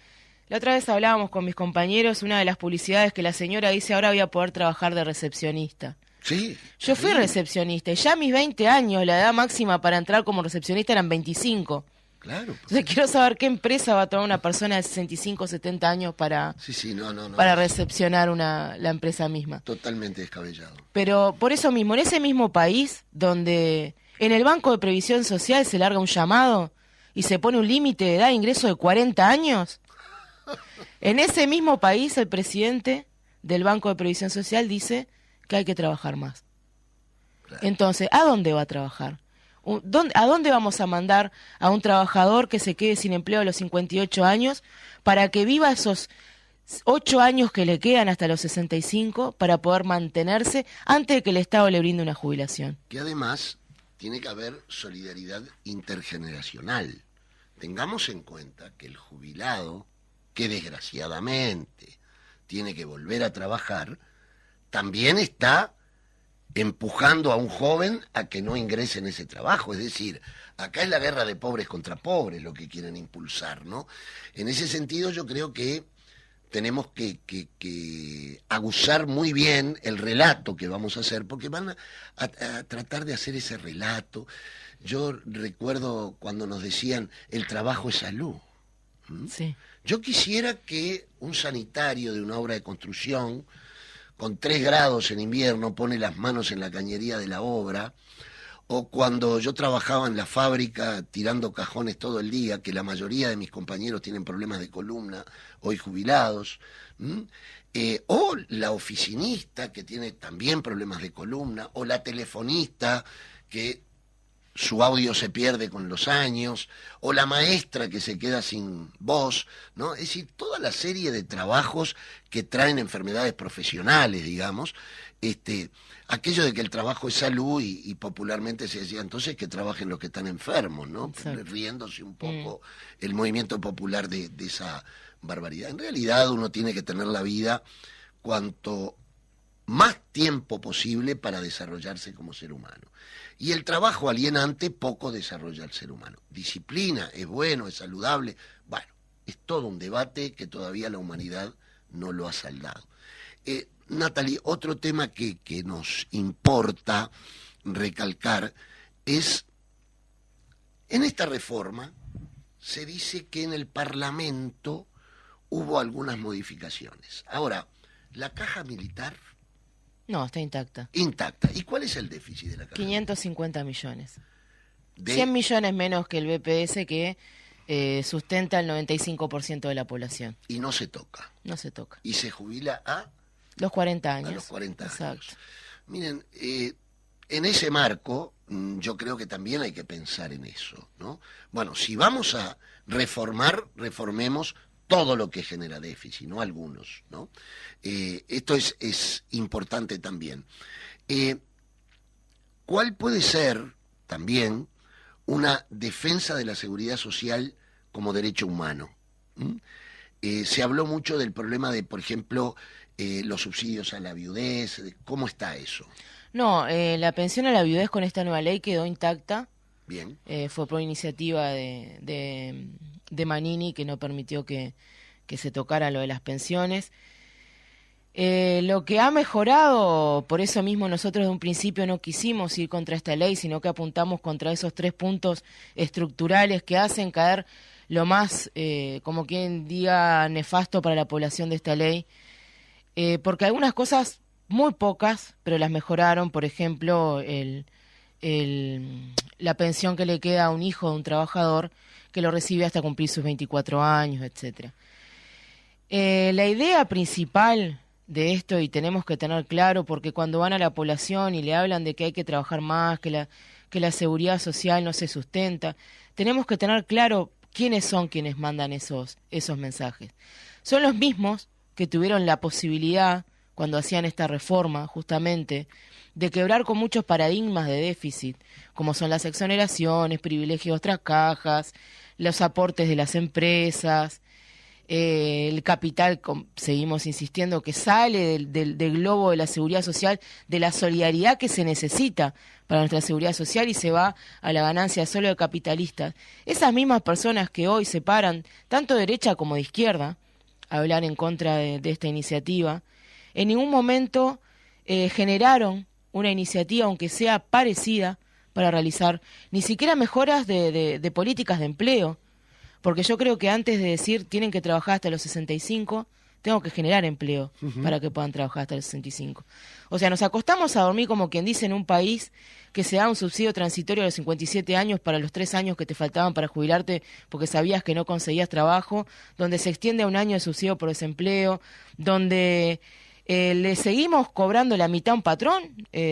la otra vez hablábamos con mis compañeros, una de las publicidades que la señora dice, ahora voy a poder trabajar de recepcionista. Sí. Yo fui recepcionista y ya a mis 20 años, la edad máxima para entrar como recepcionista eran 25. Claro. Entonces quiero saber qué empresa va a tomar una persona de 65, 70 años para, no. para recepcionar la empresa misma. Totalmente descabellado. Pero por eso mismo, en ese mismo país donde en el Banco de Previsión Social se larga un llamado y se pone un límite de edad de ingreso de 40 años, en ese mismo país el presidente del Banco de Previsión Social dice que hay que trabajar más. Claro. Entonces, ¿a dónde va a trabajar? ¿A dónde vamos a mandar a un trabajador que se quede sin empleo a los 58 años para que viva esos 8 años que le quedan hasta los 65 para poder mantenerse antes de que el Estado le brinde una jubilación? Que además tiene que haber solidaridad intergeneracional. Tengamos en cuenta que el jubilado, que desgraciadamente tiene que volver a trabajar, también está empujando a un joven a que no ingrese en ese trabajo. Es decir, acá es la guerra de pobres contra pobres lo que quieren impulsar, ¿no? En ese sentido yo creo que tenemos que aguzar muy bien el relato que vamos a hacer, porque van a tratar de hacer ese relato. Yo recuerdo cuando nos decían, el trabajo es salud. Sí. Yo quisiera que un sanitario de una obra de construcción con 3 grados en invierno pone las manos en la cañería de la obra, o cuando yo trabajaba en la fábrica tirando cajones todo el día, que la mayoría de mis compañeros tienen problemas de columna, hoy jubilados, o la oficinista que tiene también problemas de columna, o la telefonista que su audio se pierde con los años, o la maestra que se queda sin voz, ¿no? Es decir, toda la serie de trabajos que traen enfermedades profesionales, digamos, aquello de que el trabajo es salud y popularmente se decía entonces que trabajen los que están enfermos, ¿no? Exacto. Riéndose un poco el movimiento popular de esa barbaridad. En realidad uno tiene que tener la vida cuanto más tiempo posible para desarrollarse como ser humano. Y el trabajo alienante poco desarrolla al ser humano. Disciplina, es bueno, es saludable. Bueno, es todo un debate que todavía la humanidad no lo ha saldado. Natalie, otro tema que nos importa recalcar es, en esta reforma se dice que en el Parlamento hubo algunas modificaciones. Ahora, la caja militar... No, está intacta. Intacta. ¿Y cuál es el déficit de la caja? 550 millones. 100 millones menos que el BPS que sustenta el 95% de la población. Y no se toca. No se toca. Y se jubila a... Los 40 años. A los 40 años. Exacto. Miren, en ese marco yo creo que también hay que pensar en eso, ¿no? Bueno, si vamos a reformar, reformemos todo lo que genera déficit, no algunos, ¿no? Esto es importante también. ¿Cuál puede ser también una defensa de la seguridad social como derecho humano? Se habló mucho del problema de, por ejemplo, los subsidios a la viudez. ¿Cómo está eso? No, la pensión a la viudez con esta nueva ley quedó intacta. Bien. Fue por iniciativa de Manini, que no permitió que se tocara lo de las pensiones. Lo que ha mejorado, por eso mismo nosotros de un principio no quisimos ir contra esta ley, sino que apuntamos contra esos 3 puntos estructurales que hacen caer lo más, como quien diga, nefasto para la población de esta ley, porque algunas cosas, muy pocas, pero las mejoraron, por ejemplo, la pensión que le queda a un hijo de un trabajador que lo recibe hasta cumplir sus 24 años, etcétera. La idea principal de esto, y tenemos que tener claro, porque cuando van a la población y le hablan de que hay que trabajar más, que la seguridad social no se sustenta, tenemos que tener claro quiénes son quienes mandan esos mensajes. Son los mismos que tuvieron la posibilidad, cuando hacían esta reforma, justamente, de quebrar con muchos paradigmas de déficit, como son las exoneraciones, privilegios de otras cajas, los aportes de las empresas, el capital, seguimos insistiendo, que sale del globo de la seguridad social, de la solidaridad que se necesita para nuestra seguridad social y se va a la ganancia solo de capitalistas. Esas mismas personas que hoy se paran, tanto de derecha como de izquierda, a hablar en contra de esta iniciativa, en ningún momento generaron una iniciativa, aunque sea parecida, para realizar ni siquiera mejoras de políticas de empleo. Porque yo creo que antes de decir tienen que trabajar hasta los 65, tengo que generar empleo para que puedan trabajar hasta los 65. O sea, nos acostamos a dormir, como quien dice, en un país que se da un subsidio transitorio a los 57 años para los 3 años que te faltaban para jubilarte porque sabías que no conseguías trabajo, donde se extiende a 1 año de subsidio por desempleo, donde le seguimos cobrando la mitad a un patrón,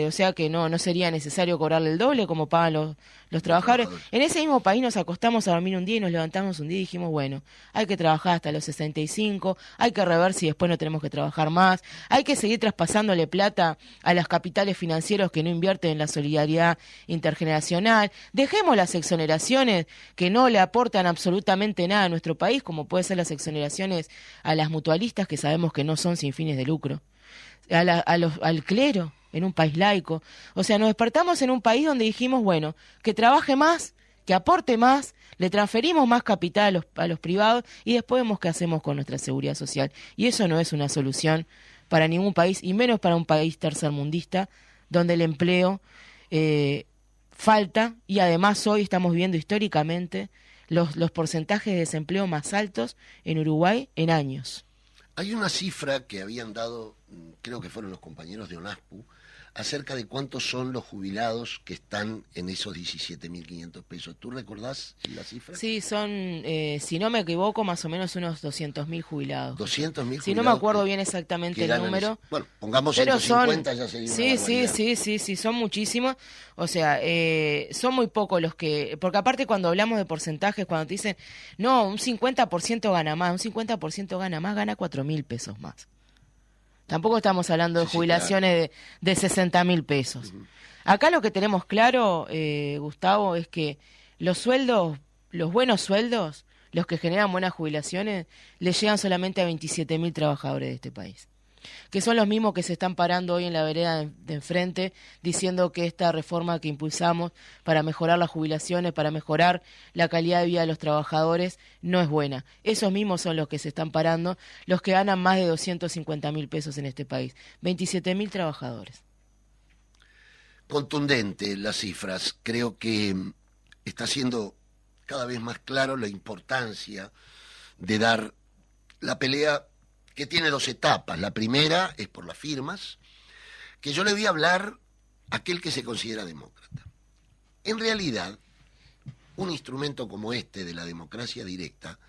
o sea que no sería necesario cobrarle el doble como pagan los trabajadores. En ese mismo país nos acostamos a dormir un día y nos levantamos un día y dijimos, bueno, hay que trabajar hasta los 65, hay que rever si después no tenemos que trabajar más, hay que seguir traspasándole plata a los capitales financieros que no invierten en la solidaridad intergeneracional, dejemos las exoneraciones que no le aportan absolutamente nada a nuestro país, como puede ser las exoneraciones a las mutualistas, que sabemos que no son sin fines de lucro, al clero en un país laico. O sea, nos despertamos en un país donde dijimos, bueno, que trabaje más, que aporte más, le transferimos más capital a los privados y después vemos qué hacemos con nuestra seguridad social. Y eso no es una solución para ningún país, y menos para un país tercermundista, donde el empleo falta, y además hoy estamos viendo históricamente los porcentajes de desempleo más altos en Uruguay en años. Hay una cifra que habían dado, creo que fueron los compañeros de ONASPU, acerca de cuántos son los jubilados que están en esos 17.500 pesos. ¿Tú recordás la cifra? Sí, son, si no me equivoco, más o menos unos 200.000 jubilados. 200.000 jubilados. Si no me acuerdo bien exactamente el número. Bueno, pongamos pero 150, son, ya sería una sí, son muchísimos. O sea, son muy pocos los que... Porque aparte cuando hablamos de porcentajes, cuando te dicen, no, un 50% gana más, un 50% gana más, gana 4.000 pesos más. Tampoco estamos hablando de jubilaciones de 60.000 pesos. Acá lo que tenemos claro, Gustavo, es que los sueldos, los buenos sueldos, los que generan buenas jubilaciones, les llegan solamente a 27.000 trabajadores de este país. Que son los mismos que se están parando hoy en la vereda de enfrente, diciendo que esta reforma que impulsamos para mejorar las jubilaciones, para mejorar la calidad de vida de los trabajadores, no es buena. Esos mismos son los que se están parando, los que ganan más de 250.000 pesos en este país. 27.000 trabajadores. Contundente las cifras. Creo que está siendo cada vez más claro la importancia de dar la pelea, que tiene 2 etapas. La primera es por las firmas, que yo le voy a hablar a aquel que se considera demócrata. En realidad, un instrumento como este de la democracia directa,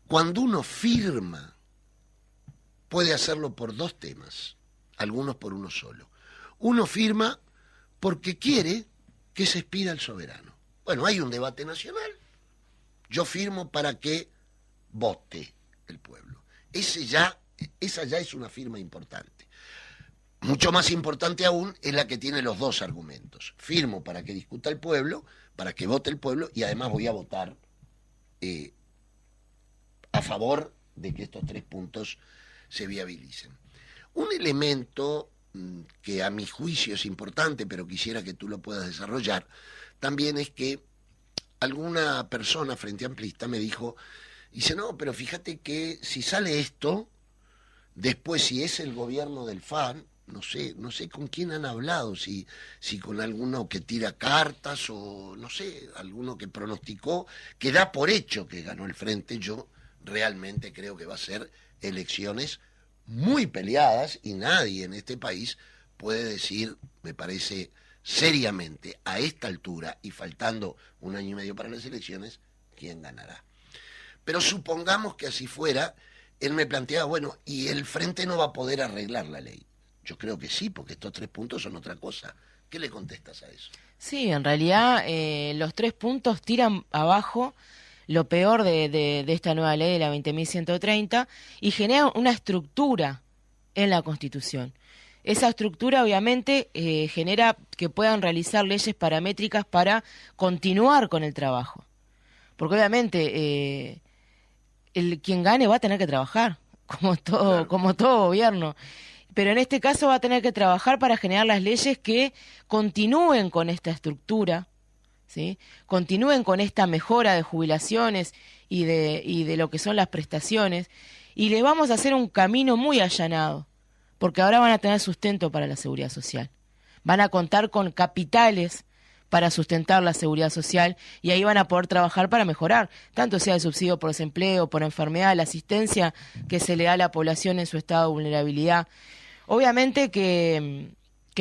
cuando uno firma, puede hacerlo por 2 temas, algunos por uno solo. Uno firma porque quiere que se expida el soberano. Bueno, hay un debate nacional, yo firmo para que vote el pueblo. Esa ya es una firma importante. Mucho más importante aún es la que tiene los dos argumentos. Firmo para que discuta el pueblo, para que vote el pueblo, y además voy a votar a favor de que estos 3 puntos se viabilicen. Un elemento que a mi juicio es importante, pero quisiera que tú lo puedas desarrollar, también es que alguna persona frente amplista me dice, no, pero fíjate que si sale esto, después si es el gobierno del FAN, no sé con quién han hablado, si con alguno que tira cartas o no sé, alguno que pronosticó, que da por hecho que ganó el frente. Yo realmente creo que va a ser elecciones muy peleadas y nadie en este país puede decir, me parece seriamente, a esta altura y faltando 1 año y medio para las elecciones, quién ganará. Pero supongamos que así fuera, él me planteaba, bueno, ¿y el frente no va a poder arreglar la ley? Yo creo que sí, porque estos 3 puntos son otra cosa. ¿Qué le contestas a eso? Sí, en realidad los 3 puntos tiran abajo lo peor de esta nueva ley de la 20.130 y generan una estructura en la Constitución. Esa estructura obviamente genera que puedan realizar leyes paramétricas para continuar con el trabajo. Porque obviamente quien gane va a tener que trabajar, Claro. como todo gobierno. Pero en este caso va a tener que trabajar para generar las leyes que continúen con esta estructura, ¿sí? Continúen con esta mejora de jubilaciones y de lo que son las prestaciones, y le vamos a hacer un camino muy allanado, porque ahora van a tener sustento para la seguridad social. Van a contar con capitales para sustentar la seguridad social y ahí van a poder trabajar para mejorar, tanto sea el subsidio por desempleo, por enfermedad, la asistencia que se le da a la población en su estado de vulnerabilidad. Obviamente que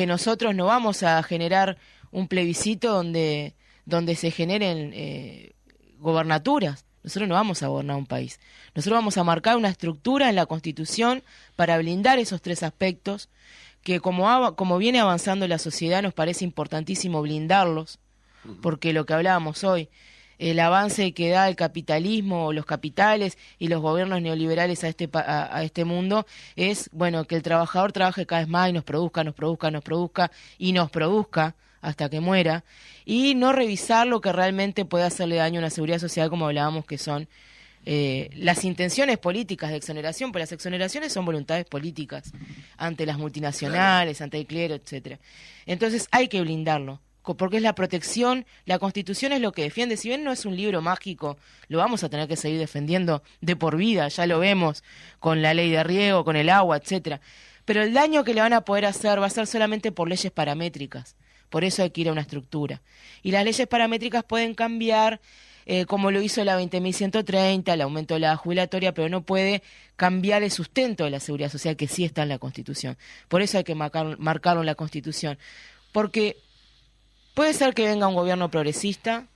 nosotros no vamos a generar un plebiscito donde se generen gobernaturas. Nosotros no vamos a gobernar un país. Nosotros vamos a marcar una estructura en la Constitución para blindar esos 3 aspectos que como viene avanzando la sociedad nos parece importantísimo blindarlos, porque lo que hablábamos hoy, el avance que da el capitalismo, los capitales y los gobiernos neoliberales a este mundo es, bueno, que el trabajador trabaje cada vez más y nos produzca y nos produzca hasta que muera, y no revisar lo que realmente puede hacerle daño a una seguridad social, como hablábamos, que son las intenciones políticas de exoneración, pues las exoneraciones son voluntades políticas ante las multinacionales, ante el clero, etcétera. Entonces hay que blindarlo, porque es la protección, la Constitución es lo que defiende. Si bien no es un libro mágico, lo vamos a tener que seguir defendiendo de por vida, ya lo vemos con la ley de riego, con el agua, etcétera. Pero el daño que le van a poder hacer va a ser solamente por leyes paramétricas. Por eso hay que ir a una estructura. Y las leyes paramétricas pueden cambiar, como lo hizo la 20.130, el aumento de la jubilatoria, pero no puede cambiar el sustento de la seguridad social, que sí está en la Constitución. Por eso hay que marcarlo en la Constitución. Porque puede ser que venga un gobierno progresista,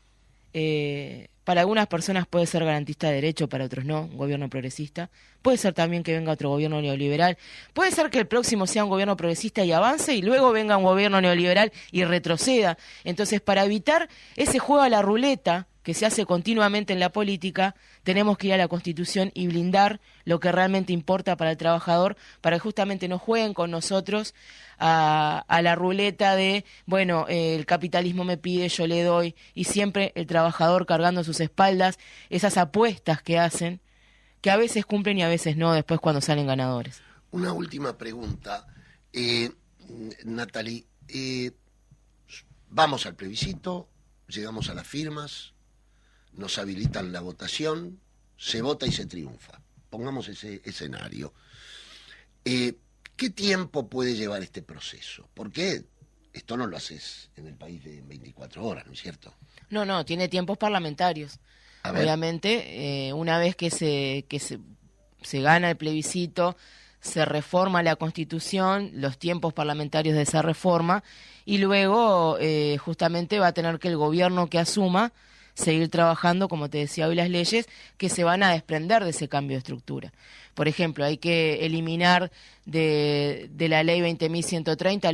para algunas personas puede ser garantista de derecho, para otros no, un gobierno progresista. Puede ser también que venga otro gobierno neoliberal. Puede ser que el próximo sea un gobierno progresista y avance, y luego venga un gobierno neoliberal y retroceda. Entonces, para evitar ese juego a la ruleta que se hace continuamente en la política, tenemos que ir a la Constitución y blindar lo que realmente importa para el trabajador, para que justamente no jueguen con nosotros a la ruleta de, bueno, el capitalismo me pide, yo le doy, y siempre el trabajador cargando sus espaldas esas apuestas que hacen, que a veces cumplen y a veces no, después cuando salen ganadores. Una última pregunta, Natalie. Vamos al plebiscito, llegamos a las firmas, nos habilitan la votación, se vota y se triunfa. Pongamos ese escenario. ¿Qué tiempo puede llevar este proceso? Porque esto no lo haces en el país de 24 horas, ¿no es cierto? No, tiene tiempos parlamentarios. Obviamente, una vez que se gana el plebiscito, se reforma la Constitución, los tiempos parlamentarios de esa reforma, y luego justamente va a tener que el gobierno que asuma seguir trabajando, como te decía hoy, las leyes que se van a desprender de ese cambio de estructura. Por ejemplo, hay que eliminar de la ley 20.130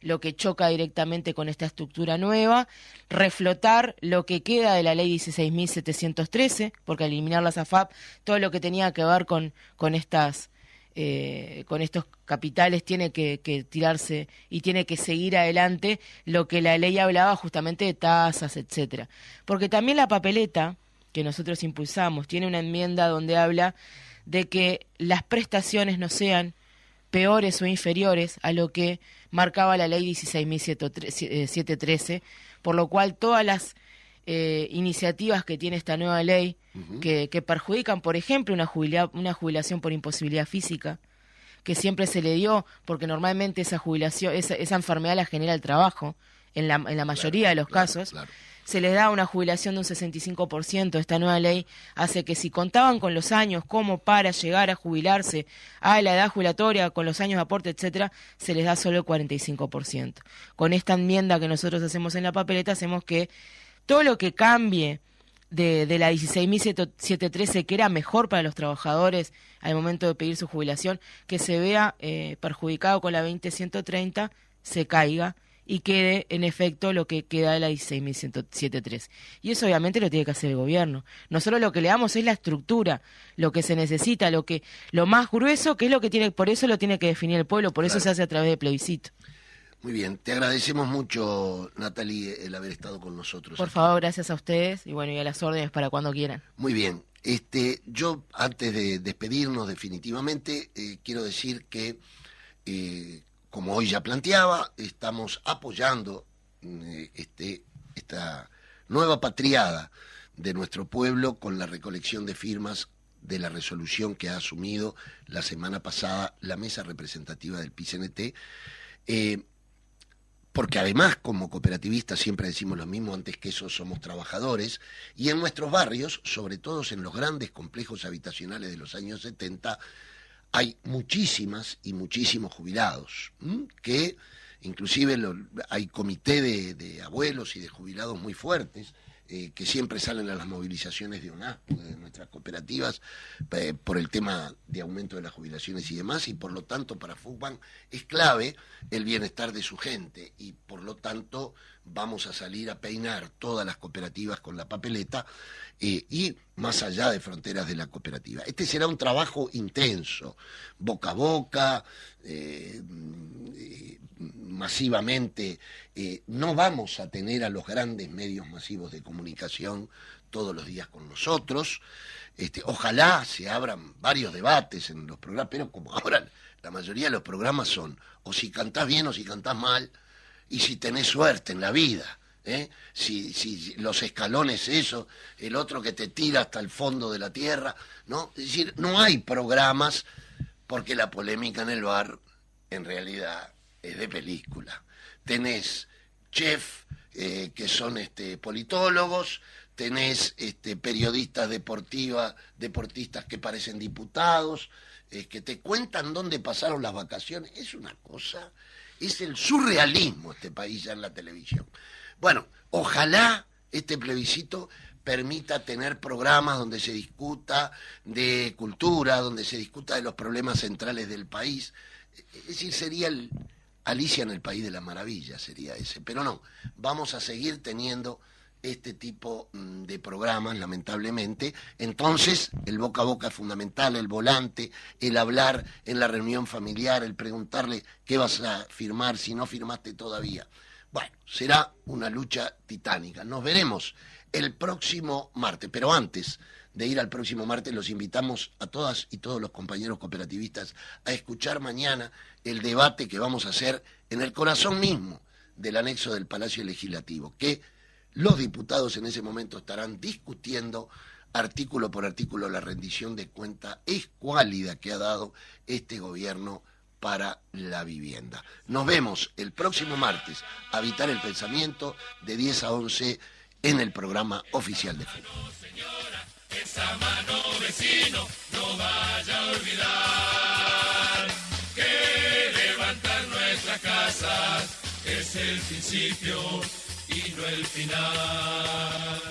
lo que choca directamente con esta estructura nueva, reflotar lo que queda de la ley 16.713, porque al eliminar las AFAP, todo lo que tenía que ver con estos capitales tiene que tirarse y tiene que seguir adelante lo que la ley hablaba justamente de tasas, etcétera. Porque también la papeleta que nosotros impulsamos tiene una enmienda donde habla de que las prestaciones no sean peores o inferiores a lo que marcaba la ley 16.713, por lo cual todas las iniciativas que tiene esta nueva ley que perjudican, por ejemplo, una jubilación por imposibilidad física, que siempre se le dio, porque normalmente esa jubilación, esa enfermedad la genera el trabajo, en la mayoría de los casos, se les da una jubilación de un 65%. Esta nueva ley hace que si contaban con los años como para llegar a jubilarse a la edad jubilatoria, con los años de aporte, etcétera, se les da solo el 45%. Con esta enmienda que nosotros hacemos en la papeleta, hacemos que todo lo que cambie de la 16.713, que era mejor para los trabajadores al momento de pedir su jubilación, que se vea perjudicado con la 20.130, se caiga y quede en efecto lo que queda de la 16.173. Y eso obviamente lo tiene que hacer el gobierno. Nosotros lo que le damos es la estructura, lo que se necesita, lo más grueso, que es lo que tiene, por eso lo tiene que definir el pueblo, por eso se hace a través de plebiscito. Muy bien, te agradecemos mucho, Natalie, el haber estado con nosotros. Por favor, gracias a ustedes y bueno, y a las órdenes para cuando quieran. Muy bien, yo antes de despedirnos definitivamente, quiero decir que como hoy ya planteaba, estamos apoyando esta nueva patriada de nuestro pueblo con la recolección de firmas de la resolución que ha asumido la semana pasada la mesa representativa del PICNT, porque además como cooperativistas siempre decimos lo mismo, antes que eso somos trabajadores, y en nuestros barrios, sobre todo en los grandes complejos habitacionales de los años 70, hay muchísimas y muchísimos jubilados, que inclusive hay comité de abuelos y de jubilados muy fuertes, que siempre salen a las movilizaciones de UNASPO, de nuestras cooperativas, por el tema de aumento de las jubilaciones y demás, y por lo tanto para FUCBAN es clave el bienestar de su gente, y por lo tanto vamos a salir a peinar todas las cooperativas con la papeleta, y más allá de fronteras de la cooperativa. Este será un trabajo intenso, boca a boca, masivamente. No vamos a tener a los grandes medios masivos de comunicación todos los días con nosotros. Ojalá se abran varios debates en los programas, pero como ahora la mayoría de los programas son o si cantás bien o si cantás mal, y si tenés suerte en la vida. Si los escalones eso, el otro que te tira hasta el fondo de la tierra, ¿no? Es decir, no hay programas, porque la polémica en el bar en realidad es de película. Tenés chef que son politólogos, tenés periodistas deportistas que parecen diputados, que te cuentan dónde pasaron las vacaciones. Es una cosa, es el surrealismo este país ya en la televisión. Bueno, ojalá este plebiscito permita tener programas donde se discuta de cultura, donde se discuta de los problemas centrales del país. Es decir, sería Alicia en el País de las Maravillas, sería ese. Pero no, vamos a seguir teniendo este tipo de programas, lamentablemente. Entonces, el boca a boca es fundamental, el volante, el hablar en la reunión familiar, el preguntarle qué vas a firmar si no firmaste todavía. Bueno, será una lucha titánica. Nos veremos el próximo martes, pero antes de ir al próximo martes los invitamos a todas y todos los compañeros cooperativistas a escuchar mañana el debate que vamos a hacer en el corazón mismo del anexo del Palacio Legislativo, que los diputados en ese momento estarán discutiendo artículo por artículo la rendición de cuenta escuálida que ha dado este gobierno para la vivienda. Nos vemos el próximo martes, Habitar el Pensamiento, de 10 a 11 en el programa oficial de FUCBAN. Esa mano, vecino, no vaya a olvidar que levantar nuestras casas es el principio y no el final.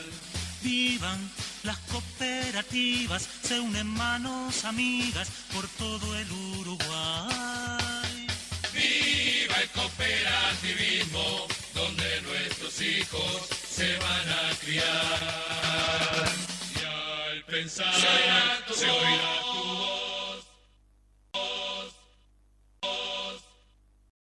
Vivan las cooperativas, se unen manos amigas por todo el Uruguay. Viva el cooperativismo, donde nuestros hijos se van a criar. Y al pensar se oirá